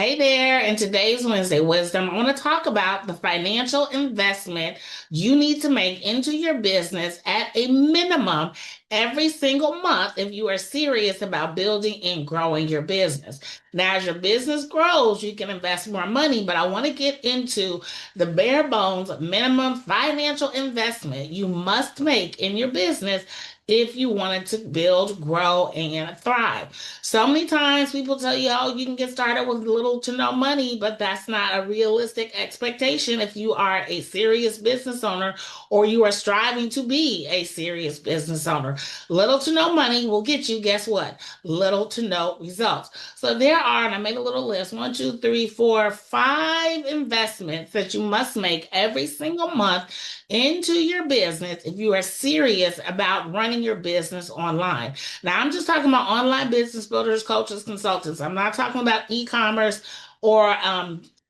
Hey there, in today's Wednesday Wisdom, I want to talk about the financial investment you need to make into your business at a minimum every single month if you are serious about building and growing your business. Now, as your business grows, you can invest more money, but I want to get into the bare bones minimum financial investment you must make in your business if you wanted to build, grow, and thrive. So many times people tell you, oh, you can get started with little to no money, but that's not a realistic expectation if you are a serious business owner or you are striving to be a serious business owner. Little to no money will get you, guess what? Little to no results. So there are, and I made a little list, one, two, three, four, five investments that you must make every single month into your business if you are serious about running your business online. Now, I'm just talking about online business builders, coaches, consultants. I'm not talking about e-commerce or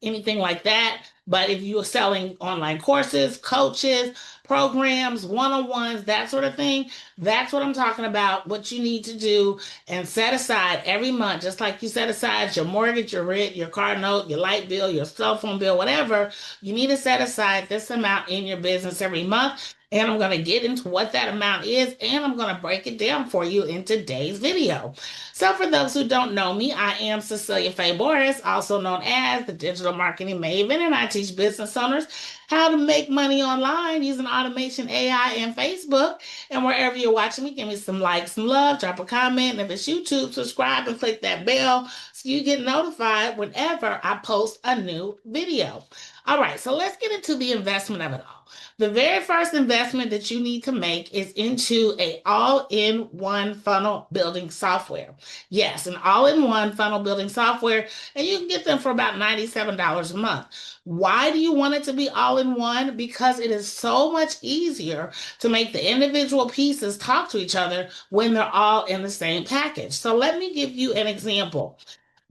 anything like that. But if you're selling online courses, coaches, programs, one-on-ones, that sort of thing, that's what I'm talking about. What you need to do and set aside every month, just like you set aside your mortgage, your rent, your car note, your light bill, your cell phone bill, whatever, you need to set aside this amount in your business every month. And I'm going to get into what that amount is, and I'm going to break it down for you in today's video. So for those who don't know me, I am Cecelia Boris, also known as the Digital Marketing Maven, and I teach business owners how to make money online using automation, AI, and Facebook. And wherever you're watching me, give me some likes, some love, drop a comment. And if it's YouTube, subscribe and click that bell so you get notified whenever I post a new video. All right, so let's get into the investment of it all. The very first investment that you need to make is into a all-in-one funnel building software. Yes, an all-in-one funnel building software, and you can get them for about $97 a month. Why do you want it to be all-in-one? Because it is so much easier to make the individual pieces talk to each other when they're all in the same package. So let me give you an example.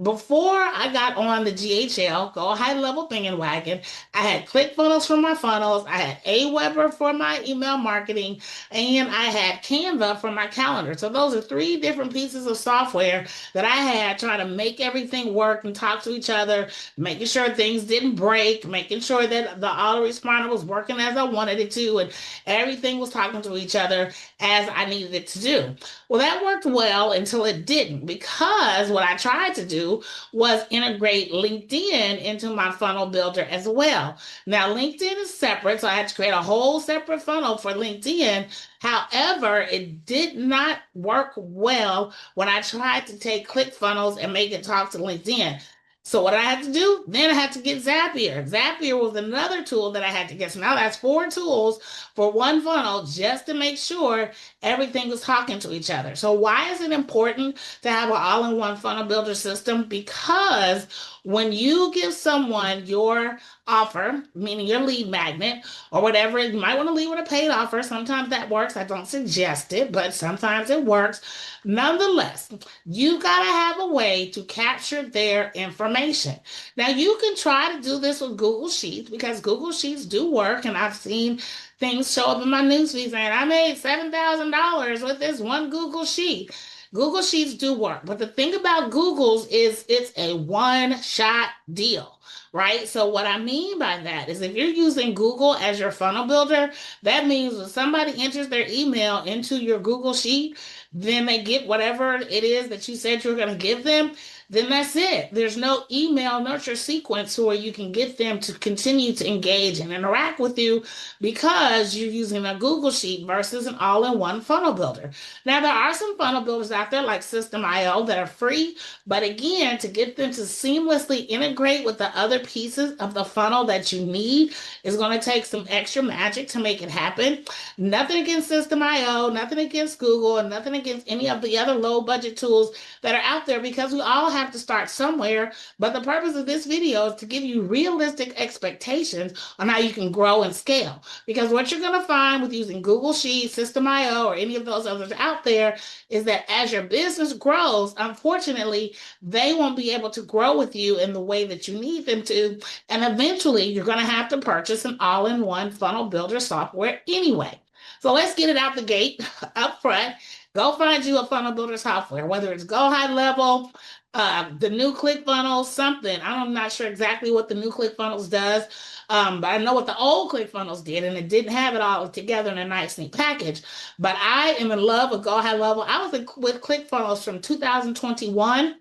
Before I got on the GHL, Go High Level Bandwagon, I had ClickFunnels for my funnels, I had Aweber for my email marketing, and I had Canva for my calendar. So those are three different pieces of software that I had trying to make everything work and talk to each other, making sure things didn't break, making sure that the autoresponder was working as I wanted it to, and everything was talking to each other as I needed it to do. Well, that worked well until it didn't, because what I tried to do was integrate LinkedIn into my funnel builder as well. Now, LinkedIn is separate, so I had to create a whole separate funnel for LinkedIn. However, it did not work well when I tried to take ClickFunnels and make it talk to LinkedIn. So what I had to do, then I had to get Zapier. Zapier was another tool that I had to get. So now that's four tools for one funnel just to make sure everything was talking to each other. So why is it important to have an all-in-one funnel builder system? Because when you give someone your offer, meaning your lead magnet or whatever, you might want to leave with a paid offer. Sometimes that works. I don't suggest it, but sometimes it works. Nonetheless, you got to have a way to capture their information. Now, you can try to do this with Google Sheets because Google Sheets do work, and I've seen things show up in my newsfeed saying I made $7,000 with this one Google Sheet. Google Sheets do work, but the thing about Google's is it's a one-shot deal, right? So what I mean by that is if you're using Google as your funnel builder, that means when somebody enters their email into your Google Sheet, then they get whatever it is that you said you were going to give them, then that's it. There's no email nurture sequence where you can get them to continue to engage and interact with you because you're using a Google Sheet versus an all-in-one funnel builder. Now, there are some funnel builders out there like System.io that are free, but again, to get them to seamlessly integrate with the other pieces of the funnel that you need is going to take some extra magic to make it happen. Nothing against System.io, nothing against Google, and nothing against any of the other low-budget tools that are out there because we all have to start somewhere. But the purpose of this video is to give you realistic expectations on how you can grow and scale. Because what you're going to find with using Google Sheets, System.io, or any of those others out there is that as your business grows, unfortunately, they won't be able to grow with you in the way that you need them to. And eventually, you're going to have to purchase an all-in-one funnel builder software anyway. So let's get it out the gate up front. Go find you a funnel builder software, whether it's Go High Level, the new ClickFunnels, something. I'm not sure exactly what the new ClickFunnels does, but I know what the old ClickFunnels did, and it didn't have it all together in a nice, neat package. But I am in love with Go High Level. I was with ClickFunnels from 2021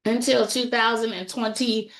until 2020.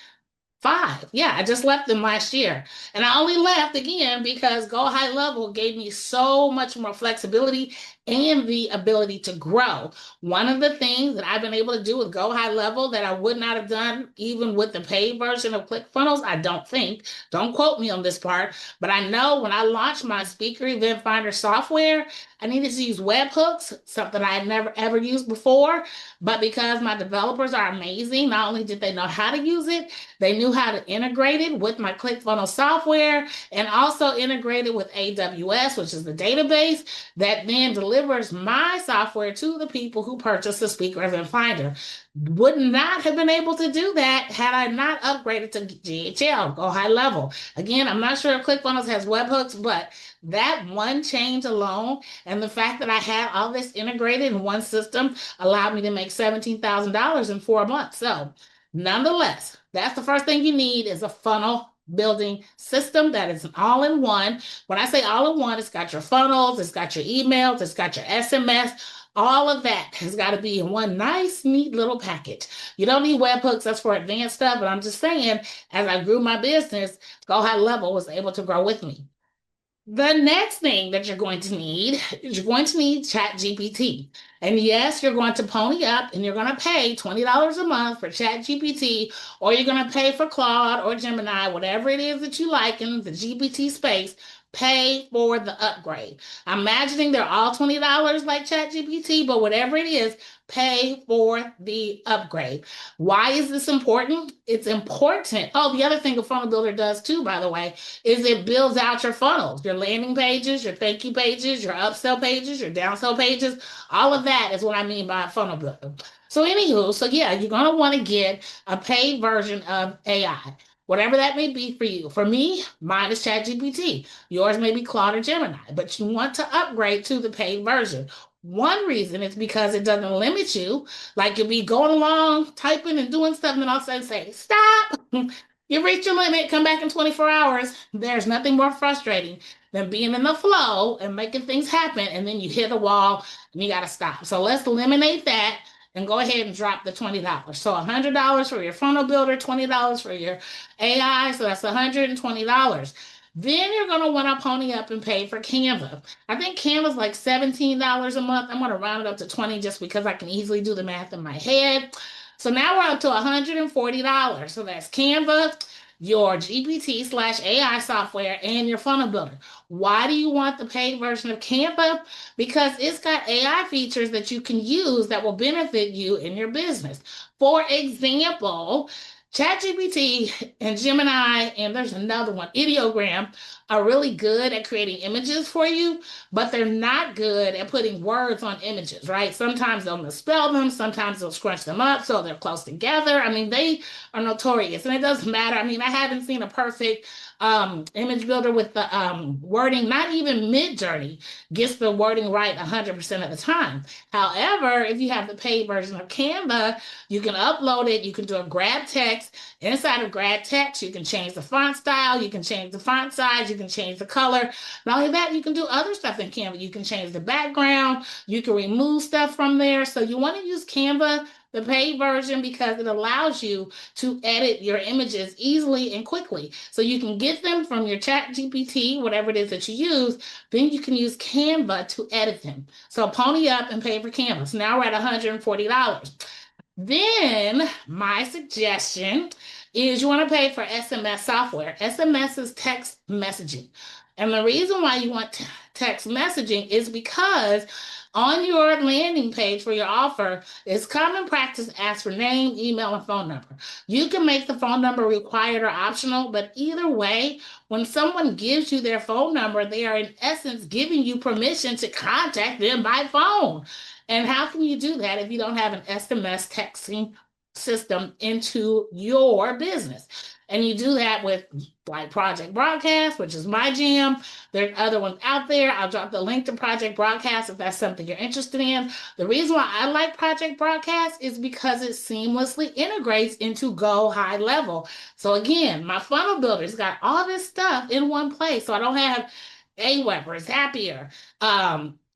Five. Yeah, I just left them last year. And I only left again because Go High Level gave me so much more flexibility and the ability to grow. One of the things that I've been able to do with Go High Level that I would not have done even with the paid version of ClickFunnels, I don't think. Don't quote me on this part, but I know when I launched my speaker event finder software, I needed to use webhooks, something I had never ever used before. But because my developers are amazing, not only did they know how to use it, they knew how to integrate it with my ClickFunnels software and also integrate it with AWS, which is the database that then delivers my software to the people who purchase the Speaker Event Finder. Would not have been able to do that had I not upgraded to GHL, Go High Level. Again, I'm not sure if ClickFunnels has webhooks, but that one change alone and the fact that I had all this integrated in one system allowed me to make $17,000 in 4 months. So, nonetheless, that's the first thing you need is a funnel building system that is an all-in-one. When I say all-in-one, it's got your funnels, it's got your emails, it's got your SMS. All of that has got to be in one nice, neat little package. You don't need webhooks, that's for advanced stuff, but I'm just saying, as I grew my business, Go High Level was able to grow with me. The next thing that you're going to need is you're going to need ChatGPT. And yes, you're going to pony up and you're going to pay $20 a month for ChatGPT, or you're going to pay for Claude or Gemini, whatever it is that you like in the GPT space. Pay for the upgrade. I'm imagining they're all $20 like ChatGPT, but whatever it is, pay for the upgrade. Why is this important? It's important. Oh, the other thing a funnel builder does too, by the way, is it builds out your funnels, your landing pages, your thank you pages, your upsell pages, your downsell pages. All of that is what I mean by a funnel builder. So, anywho, so yeah, you're going to want to get a paid version of AI. Whatever that may be for you. For me, mine is ChatGPT. Yours may be Claude or Gemini, but you want to upgrade to the paid version. One reason is because it doesn't limit you. Like you'll be going along, typing and doing stuff, and then all of a sudden say, stop. You reach your limit, come back in 24 hours. There's nothing more frustrating than being in the flow and making things happen, and then you hit a wall and you got to stop. So let's eliminate that and go ahead and drop the $20. So $100 for your funnel builder, $20 for your AI, so that's $120. Then you're going to want to pony up and pay for Canva. I think Canva's like $17 a month. I'm going to round it up to 20 just because I can easily do the math in my head. So now we're up to $140. So that's Canva, your GPT/AI software, and your funnel builder. Why do you want the paid version of Canva? Because it's got AI features that you can use that will benefit you in your business. For example, ChatGPT and Gemini, and there's another one, Ideogram, are really good at creating images for you, but they're not good at putting words on images, right? Sometimes they'll misspell them, sometimes they'll scrunch them up so they're close together. I mean, they are notorious, and it doesn't matter. I mean, I haven't seen a perfect image builder with the wording, not even Mid-Journey gets the wording right 100% of the time. However, if you have the paid version of Canva, you can upload it, you can do a grab text. Inside of grab text, you can change the font style, you can change the font size, you can change the color. Not only that, you can do other stuff in Canva. You can change the background, you can remove stuff from there. So you want to use Canva, the paid version, because it allows you to edit your images easily and quickly. So you can get them from your chat GPT, whatever it is that you use, then you can use Canva to edit them. So pony up and pay for Canva. So now we're at $140. Then my suggestion is you want to pay for SMS software. SMS is text messaging. And the reason why you want text messaging is because on your landing page for your offer, it's common practice to ask for name, email, and phone number. You can make the phone number required or optional, but either way, when someone gives you their phone number, they are in essence giving you permission to contact them by phone. And how can you do that if you don't have an SMS texting system into your business? And you do that with like Project Broadcast, which is my jam. There are other ones out there. I'll drop the link to Project Broadcast if that's something you're interested in. The reason why I like Project Broadcast is because it seamlessly integrates into Go High Level. So again, my funnel builder's got all this stuff in one place. So I don't have Aweber, Zapier,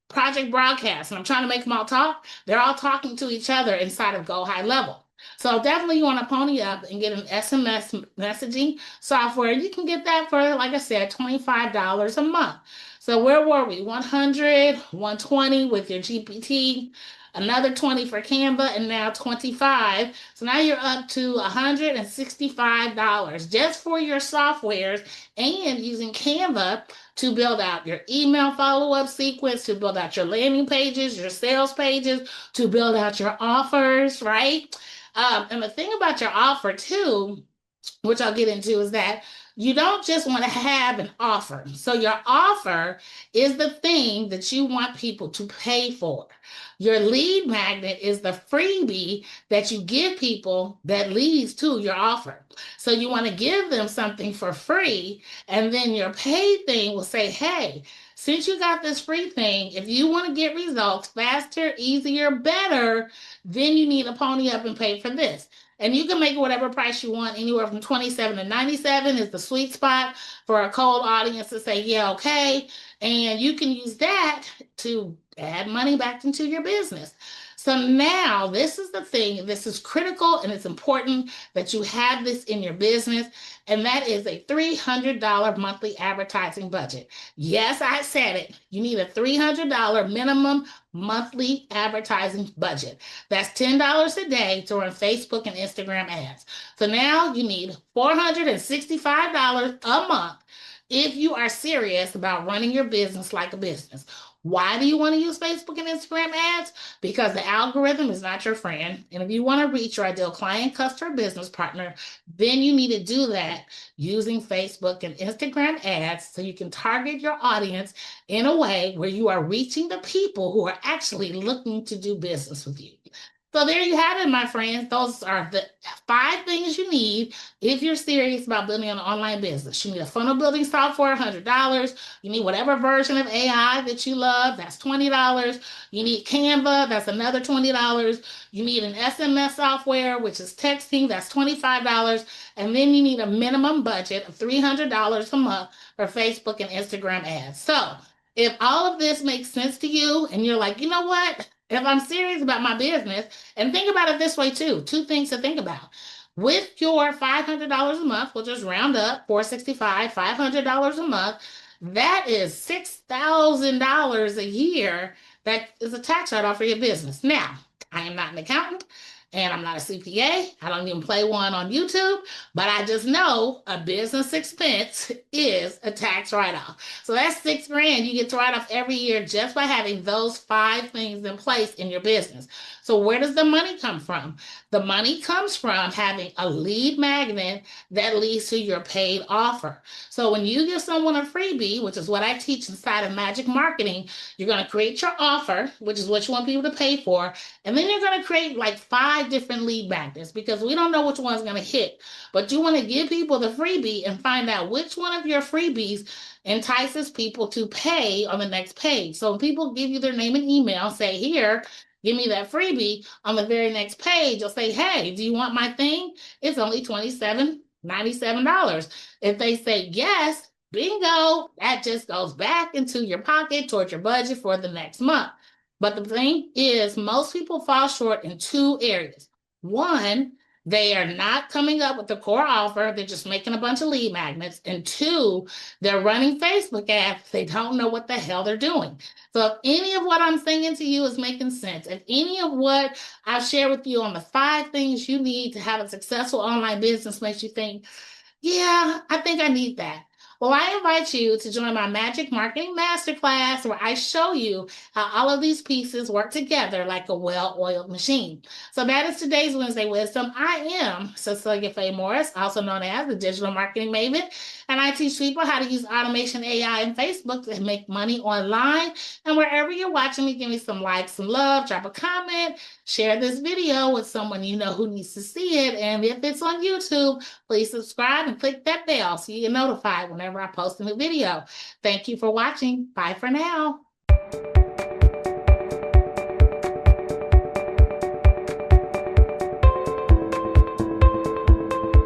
Project Broadcast, and I'm trying to make them all talk. They're all talking to each other inside of Go High Level. So definitely you want to pony up and get an SMS messaging software. You can get that for, like I said, $25 a month. So where were we? 100, 120 with your GPT, another 20 for Canva, and now 25. So now you're up to $165 just for your softwares and using Canva to build out your email follow-up sequence, to build out your landing pages, your sales pages, to build out your offers, right? And the thing about your offer too, which I'll get into, is that you don't just want to have an offer. So your offer is the thing that you want people to pay for. Your lead magnet is the freebie that you give people that leads to your offer. So you want to give them something for free, and then your paid thing will say, hey, since you got this free thing, if you want to get results faster, easier, better, then you need to pony up and pay for this. And you can make whatever price you want, anywhere from 27 to 97 is the sweet spot for a cold audience to say, yeah, okay. And you can use that to add money back into your business. So now this is the thing, this is critical and it's important that you have this in your business, and that is a $300 monthly advertising budget. Yes, I said it. You need a $300 minimum monthly advertising budget. That's $10 a day to run Facebook and Instagram ads. So now you need $465 a month if you are serious about running your business like a business. Why do you want to use Facebook and Instagram ads? Because the algorithm is not your friend. And if you want to reach your ideal client, customer, business partner, then you need to do that using Facebook and Instagram ads so you can target your audience in a way where you are reaching the people who are actually looking to do business with you. So there you have it, my friends. Those are the 5 things you need if you're serious about building an online business. You need a funnel building software, $100. You need whatever version of AI that you love, that's $20. You need Canva, that's another $20. You need an SMS software, which is texting, that's $25. And then you need a minimum budget of $300 a month for Facebook and Instagram ads. So if all of this makes sense to you and you're like, you know what? If I'm serious about my business, and think about it this way too, 2 things to think about. With your $500 a month, we'll just round up, 465, $500 a month, that is $6,000 a year that is a tax write-off for your business. Now, I am not an accountant and I'm not a CPA. I don't even play one on YouTube, but I just know a business expense is a tax write-off. So that's $6,000 you get to write off every year just by having those 5 things in place in your business. So where does the money come from? The money comes from having a lead magnet that leads to your paid offer. So when you give someone a freebie, which is what I teach inside of Magic Marketing, you're going to create your offer, which is what you want people to pay for. And then you're going to create like 5 different lead magnets because we don't know which one's going to hit. But you want to give people the freebie and find out which one of your freebies entices people to pay on the next page. So when people give you their name and email, say, here, give me that freebie, on the very next page, you'll say, hey, do you want my thing? It's only $27.97. If they say yes, bingo, that just goes back into your pocket towards your budget for the next month. But the thing is, most people fall short in 2 areas. One, they are not coming up with the core offer. They're just making a bunch of lead magnets. And 2, they're running Facebook ads. They don't know what the hell they're doing. So if any of what I'm saying to you is making sense, if any of what I've shared with you on the 5 things you need to have a successful online business makes you think, yeah, I think I need that. Well, I invite you to join my Magic Marketing Masterclass where I show you how all of these pieces work together like a well-oiled machine. So that is today's Wednesday Wisdom. I am Cecelia Faye Morris, also known as the Digital Marketing Maven, and I teach people how to use automation, AI, and Facebook to make money online. And wherever you're watching me, give me some likes, some love, drop a comment, Share this video with someone you know who needs to see it. And if it's on YouTube, please subscribe and click that bell so you get notified whenever I post a new video. Thank you for watching. Bye for now.